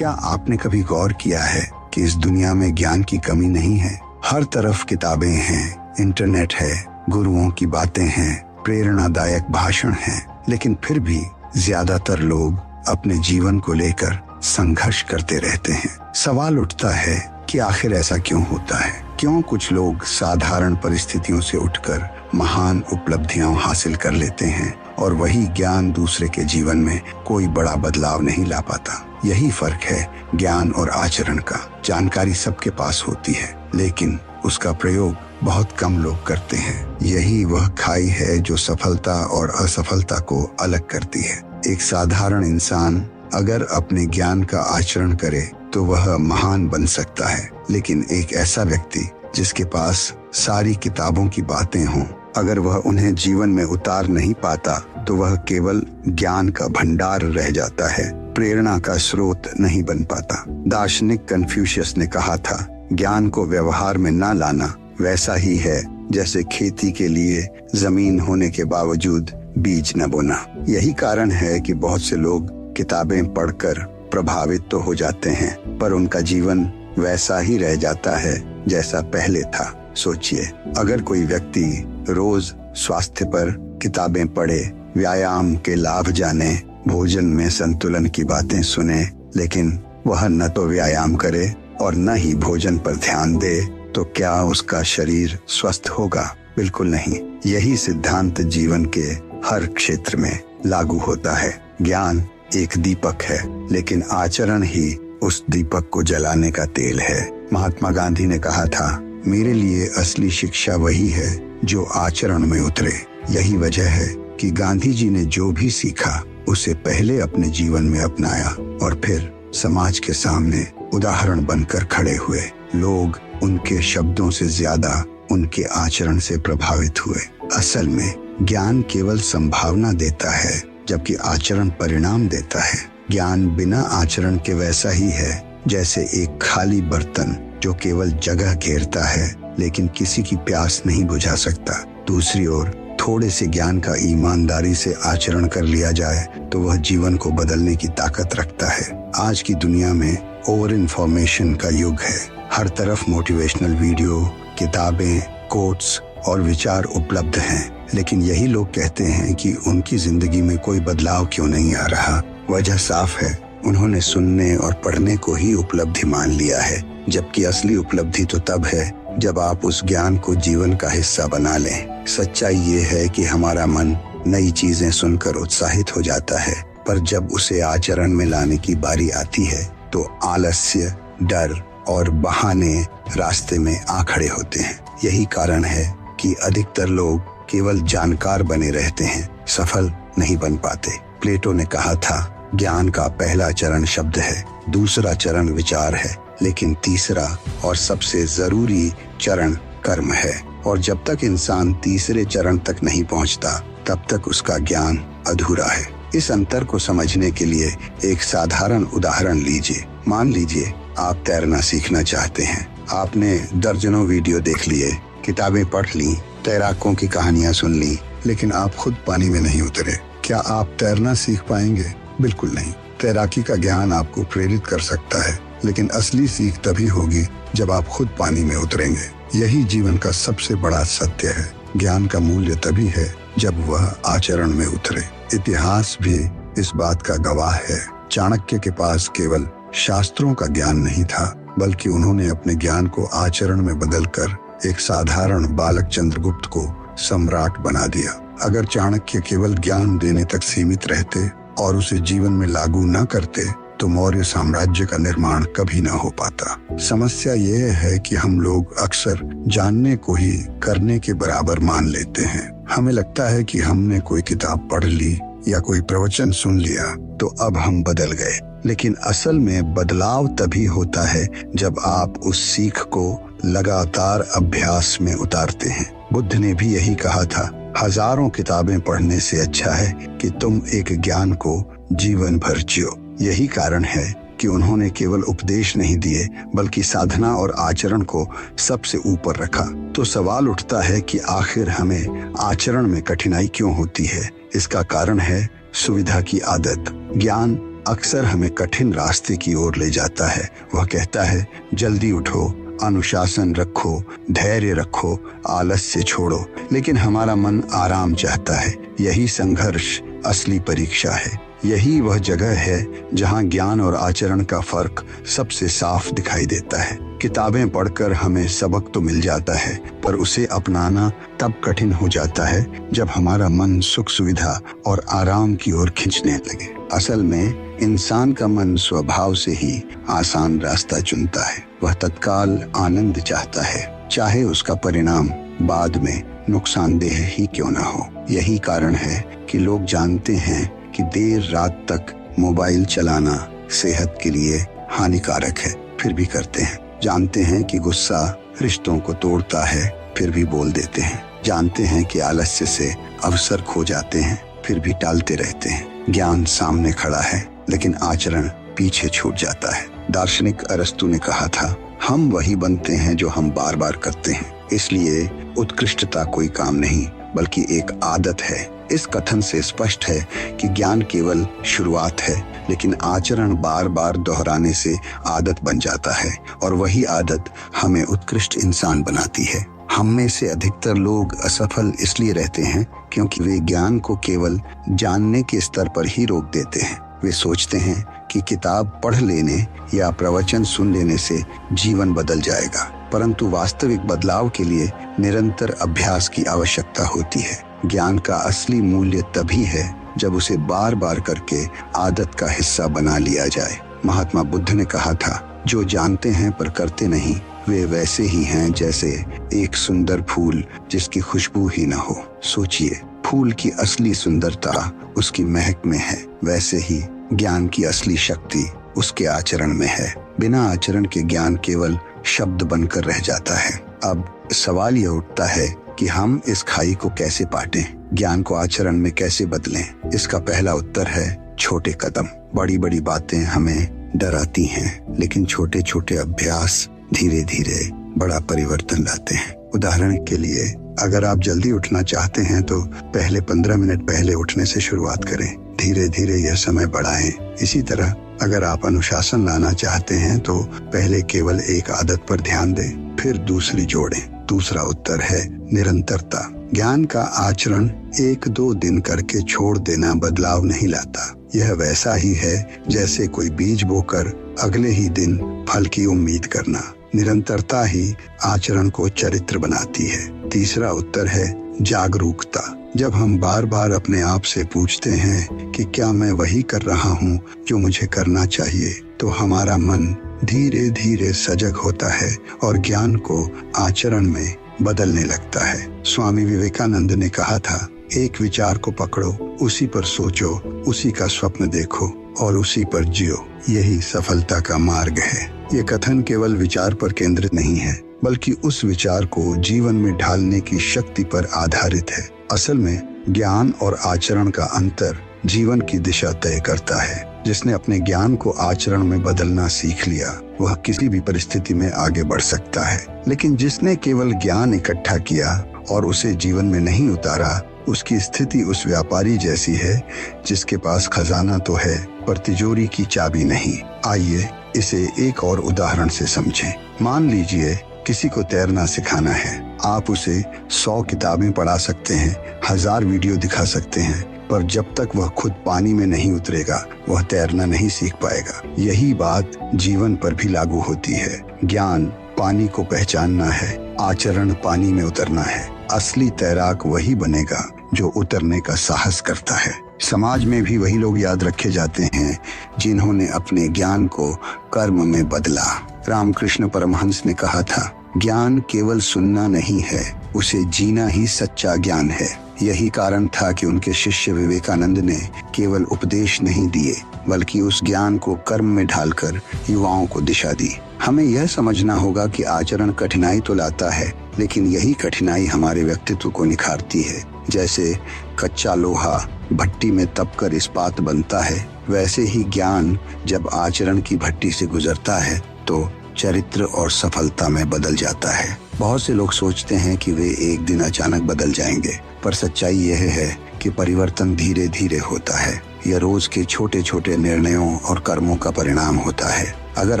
क्या आपने कभी गौर किया है कि इस दुनिया में ज्ञान की कमी नहीं है? हर तरफ किताबें हैं, इंटरनेट है, गुरुओं की बातें हैं, प्रेरणादायक भाषण हैं, लेकिन फिर भी ज्यादातर लोग अपने जीवन को लेकर संघर्ष करते रहते हैं। सवाल उठता है कि आखिर ऐसा क्यों होता है? क्यों कुछ लोग साधारण परिस्थितियों से उठकर महान उपलब्धियां हासिल कर लेते हैं और वही ज्ञान दूसरे के जीवन में कोई बड़ा बदलाव नहीं ला पाता? यही फर्क है ज्ञान और आचरण का। जानकारी सबके पास होती है, लेकिन उसका प्रयोग बहुत कम लोग करते हैं। यही वह खाई है जो सफलता और असफलता को अलग करती है। एक साधारण इंसान अगर अपने ज्ञान का आचरण करे तो वह महान बन सकता है, लेकिन एक ऐसा व्यक्ति जिसके पास सारी किताबों की बातें हों, अगर वह उन्हें जीवन में उतार नहीं पाता तो वह केवल ज्ञान का भंडार रह जाता है, प्रेरणा का स्रोत नहीं बन पाता। दार्शनिक कन्फ्यूशियस ने कहा था, ज्ञान को व्यवहार में न लाना वैसा ही है जैसे खेती के लिए जमीन होने के बावजूद बीज न बोना। यही कारण है कि बहुत से लोग किताबें पढ़कर प्रभावित तो हो जाते हैं, पर उनका जीवन वैसा ही रह जाता है जैसा पहले था। सोचिए, अगर कोई व्यक्ति रोज स्वास्थ्य पर किताबें पढ़े, व्यायाम के लाभ जाने, भोजन में संतुलन की बातें सुने, लेकिन वह न तो व्यायाम करे और न ही भोजन पर ध्यान दे, तो क्या उसका शरीर स्वस्थ होगा? बिल्कुल नहीं। यही सिद्धांत जीवन के हर क्षेत्र में लागू होता है। ज्ञान एक दीपक है, लेकिन आचरण ही उस दीपक को जलाने का तेल है। महात्मा गांधी ने कहा था, मेरे लिए असली शिक्षा वही है जो आचरण में उतरे। यही वजह है कि गांधी जी ने जो भी सीखा उसे पहले अपने जीवन में अपनाया और फिर समाज के सामने उदाहरण बनकर खड़े हुए। लोग उनके शब्दों से ज्यादा उनके आचरण से प्रभावित हुए। असल में ज्ञान केवल संभावना देता है, जबकि आचरण परिणाम देता है। ज्ञान बिना आचरण के वैसा ही है जैसे एक खाली बर्तन जो केवल जगह घेरता है, लेकिन किसी की प्यास नहीं बुझा सकता। दूसरी ओर थोड़े से ज्ञान का ईमानदारी से आचरण कर लिया जाए तो वह जीवन को बदलने की ताकत रखता है। आज की दुनिया में ओवर इन्फॉर्मेशन का युग है। हर तरफ मोटिवेशनल वीडियो, किताबें, कोट्स और विचार उपलब्ध हैं, लेकिन यही लोग कहते हैं कि उनकी जिंदगी में कोई बदलाव क्यों नहीं आ रहा। वजह साफ है, उन्होंने सुनने और पढ़ने को ही उपलब्धि मान लिया है, जबकि असली उपलब्धि तो तब है जब आप उस ज्ञान को जीवन का हिस्सा बना लें। सच्चाई ये है कि हमारा मन नई चीजें सुनकर उत्साहित हो जाता है, पर जब उसे आचरण में लाने की बारी आती है तो आलस्य, डर और बहाने रास्ते में आ खड़े होते हैं। यही कारण है कि अधिकतर लोग केवल जानकार बने रहते हैं, सफल नहीं बन पाते। प्लेटो ने कहा था, ज्ञान का पहला चरण शब्द है, दूसरा चरण विचार है, लेकिन तीसरा और सबसे जरूरी चरण कर्म है। और जब तक इंसान तीसरे चरण तक नहीं पहुंचता, तब तक उसका ज्ञान अधूरा है। इस अंतर को समझने के लिए एक साधारण उदाहरण लीजिए। मान लीजिए आप तैरना सीखना चाहते हैं। आपने दर्जनों वीडियो देख लिए, किताबें पढ़ ली, तैराकों की कहानियां सुन ली, लेकिन आप खुद पानी में नहीं उतरे। क्या आप तैरना सीख पाएंगे? बिल्कुल नहीं। तैराकी का ज्ञान आपको प्रेरित कर सकता है, लेकिन असली सीख तभी होगी जब आप खुद पानी में उतरेंगे। यही जीवन का सबसे बड़ा सत्य है। ज्ञान का मूल्य तभी है जब वह आचरण में उतरे। इतिहास भी इस बात का गवाह है। चाणक्य के पास केवल शास्त्रों का ज्ञान नहीं था, बल्कि उन्होंने अपने ज्ञान को आचरण में बदलकर एक साधारण बालक चंद्रगुप्त को सम्राट बना दिया। अगर चाणक्य केवल ज्ञान देने तक सीमित रहते और उसे जीवन में लागू न करते, तो मौर्य साम्राज्य का निर्माण कभी न हो पाता। समस्या ये है कि हम लोग अक्सर जानने को ही करने के बराबर मान लेते हैं। हमें लगता है कि हमने कोई किताब पढ़ ली या कोई प्रवचन सुन लिया तो अब हम बदल गए, लेकिन असल में बदलाव तभी होता है जब आप उस सीख को लगातार अभ्यास में उतारते हैं। बुद्ध ने भी यही कहा था, हजारों किताबें पढ़ने से अच्छा है कि तुम एक ज्ञान को जीवन भर जियो। यही कारण है कि उन्होंने केवल उपदेश नहीं दिए, बल्कि साधना और आचरण को सबसे ऊपर रखा। तो सवाल उठता है कि आखिर हमें आचरण में कठिनाई क्यों होती है? इसका कारण है सुविधा की आदत। ज्ञान अक्सर हमें कठिन रास्ते की ओर ले जाता है। वह कहता है, जल्दी उठो, अनुशासन रखो, धैर्य रखो, आलस्य छोड़ो। लेकिन हमारा मन आराम चाहता है। यही संघर्ष असली परीक्षा है। यही वह जगह है जहां ज्ञान और आचरण का फर्क सबसे साफ दिखाई देता है। किताबें पढ़कर हमें सबक तो मिल जाता है, पर उसे अपनाना तब कठिन हो जाता है जब हमारा मन सुख सुविधा और आराम की ओर खींचने लगे। असल में इंसान का मन स्वभाव से ही आसान रास्ता चुनता है। वह तत्काल आनंद चाहता है, चाहे उसका परिणाम बाद में नुकसानदेह ही क्यों ना हो। यही कारण है कि लोग जानते हैं कि देर रात तक मोबाइल चलाना सेहत के लिए हानिकारक है, फिर भी करते हैं। जानते हैं कि गुस्सा रिश्तों को तोड़ता है, फिर भी बोल देते हैं। जानते हैं कि आलस्य से अवसर खो जाते हैं, फिर भी टालते रहते हैं। ज्ञान सामने खड़ा है, लेकिन आचरण पीछे छूट जाता है। दार्शनिक अरस्तु ने कहा था, हम वही बनते हैं जो हम बार बार करते हैं। इसलिए उत्कृष्टता कोई काम नहीं, बल्कि एक आदत है। इस कथन से स्पष्ट है कि ज्ञान केवल शुरुआत है, लेकिन आचरण बार बार दोहराने से आदत बन जाता है, और वही आदत हमें उत्कृष्ट इंसान बनाती है। हम में से अधिकतर लोग असफल इसलिए रहते हैं क्योंकि वे ज्ञान को केवल जानने के स्तर पर ही रोक देते हैं। वे सोचते हैं कि किताब पढ़ लेने या प्रवचन सुन लेने से जीवन बदल जाएगा, परंतु वास्तविक बदलाव के लिए निरंतर अभ्यास की आवश्यकता होती है। ज्ञान का असली मूल्य तभी है जब उसे बार बार करके आदत का हिस्सा बना लिया जाए। महात्मा बुद्ध ने कहा था, जो जानते हैं पर करते नहीं, वे वैसे ही हैं जैसे एक सुंदर फूल जिसकी खुशबू ही न हो। सोचिए, फूल की असली सुंदरता उसकी महक में है, वैसे ही ज्ञान की असली शक्ति उसके आचरण में है। बिना आचरण के ज्ञान केवल शब्द बनकर रह जाता है। अब सवाल यह उठता है कि हम इस खाई को कैसे पाटें, ज्ञान को आचरण में कैसे बदलें। इसका पहला उत्तर है छोटे कदम। बड़ी बड़ी बातें हमें डराती हैं, लेकिन छोटे छोटे अभ्यास धीरे धीरे बड़ा परिवर्तन लाते हैं। उदाहरण के लिए, अगर आप जल्दी उठना चाहते हैं तो पहले 15 मिनट पहले उठने से शुरुआत करें। धीरे धीरे यह समय बढ़ाएं। इसी तरह अगर आप अनुशासन लाना चाहते हैं तो पहले केवल एक आदत पर ध्यान दें, फिर दूसरी जोड़ें। दूसरा उत्तर है निरंतरता। ज्ञान का आचरण 1-2 दिन करके छोड़ देना बदलाव नहीं लाता। यह वैसा ही है जैसे कोई बीज बोकर अगले ही दिन फल की उम्मीद करना। निरंतरता ही आचरण को चरित्र बनाती है। तीसरा उत्तर है जागरूकता। जब हम बार बार अपने आप से पूछते हैं कि क्या मैं वही कर रहा हूँ जो मुझे करना चाहिए, तो हमारा मन धीरे धीरे सजग होता है और ज्ञान को आचरण में बदलने लगता है। स्वामी विवेकानंद ने कहा था, एक विचार को पकड़ो, उसी पर सोचो, उसी का स्वप्न देखो और उसी पर जियो। यही सफलता का मार्ग है। ये कथन केवल विचार पर केंद्रित नहीं है, बल्कि उस विचार को जीवन में ढालने की शक्ति पर आधारित है। असल में ज्ञान और आचरण का अंतर जीवन की दिशा तय करता है। जिसने अपने ज्ञान को आचरण में बदलना सीख लिया, वह किसी भी परिस्थिति में आगे बढ़ सकता है। लेकिन जिसने केवल ज्ञान इकट्ठा किया और उसे जीवन में नहीं उतारा, उसकी स्थिति उस व्यापारी जैसी है जिसके पास खजाना तो है पर तिजोरी की चाबी नहीं। आइए इसे एक और उदाहरण से समझें। मान लीजिए किसी को तैरना सिखाना है। आप उसे 100 किताबें पढ़ा सकते हैं, 1000 वीडियो दिखा सकते हैं, पर जब तक वह खुद पानी में नहीं उतरेगा, वह तैरना नहीं सीख पाएगा। यही बात जीवन पर भी लागू होती है। ज्ञान पानी को पहचानना है, आचरण पानी में उतरना है। असली तैराक वही बनेगा जो उतरने का साहस करता है। समाज में भी वही लोग याद रखे जाते हैं जिन्होंने अपने ज्ञान को कर्म में बदला। रामकृष्ण परमहंस ने कहा था, ज्ञान केवल सुनना नहीं है, उसे जीना ही सच्चा ज्ञान है। यही कारण था कि उनके शिष्य विवेकानंद ने केवल उपदेश नहीं दिए, बल्कि उस ज्ञान को कर्म में ढालकर युवाओं को दिशा दी। हमें यह समझना होगा कि आचरण कठिनाई तो लाता है, लेकिन यही कठिनाई हमारे व्यक्तित्व को निखारती है। जैसे कच्चा लोहा भट्टी में तपकर इस्पात बनता है, वैसे ही ज्ञान जब आचरण की भट्टी से गुजरता है तो चरित्र और सफलता में बदल जाता है। बहुत से लोग सोचते हैं कि वे एक दिन अचानक बदल जाएंगे, पर सच्चाई यह है कि परिवर्तन धीरे धीरे होता है। यह रोज के छोटे छोटे निर्णयों और कर्मों का परिणाम होता है। अगर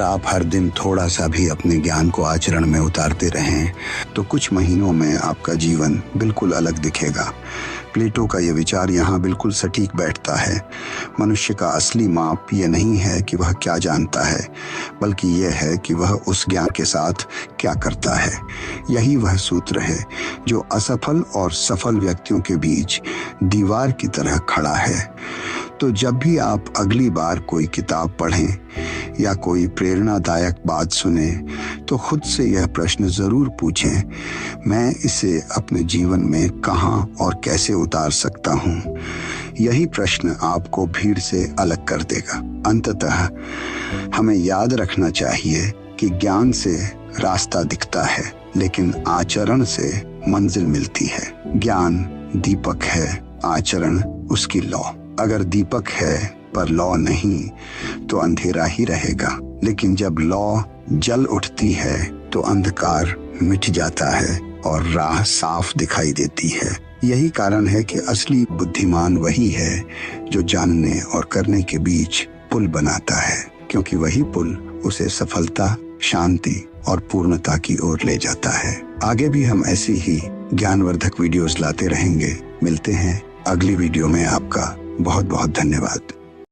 आप हर दिन थोड़ा सा भी अपने ज्ञान को आचरण में उतारते रहें तो कुछ महीनों में आपका जीवन बिल्कुल अलग दिखेगा। प्लेटो का यह विचार यहाँ बिल्कुल सटीक बैठता है। मनुष्य का असली माप यह नहीं है कि वह क्या जानता है, बल्कि यह है कि वह उस ज्ञान के साथ क्या करता है। यही वह सूत्र है जो असफल और सफल व्यक्तियों के बीच दीवार की तरह खड़ा है। तो जब भी आप अगली बार कोई किताब पढ़ें या कोई प्रेरणादायक बात सुने तो खुद से यह प्रश्न जरूर पूछें, मैं इसे अपने जीवन में कहाँ और कैसे उतार सकता हूँ। यही प्रश्न आपको भीड़ से अलग कर देगा। अंततः हमें याद रखना चाहिए कि ज्ञान से रास्ता दिखता है, लेकिन आचरण से मंजिल मिलती है। ज्ञान दीपक है, आचरण उसकी लौ। अगर दीपक है पर लौ नहीं तो अंधेरा ही रहेगा, लेकिन जब लौ जल उठती है तो अंधकार मिट जाता है और राह साफ दिखाई देती है। यही कारण है कि असली बुद्धिमान वही है जो जानने और करने के बीच पुल बनाता है, क्योंकि वही पुल उसे सफलता, शांति और पूर्णता की ओर ले जाता है। आगे भी हम ऐसी ही ज्ञानवर्धक वीडियोस लाते रहेंगे। मिलते हैं अगली वीडियो में। आपका बहुत बहुत धन्यवाद।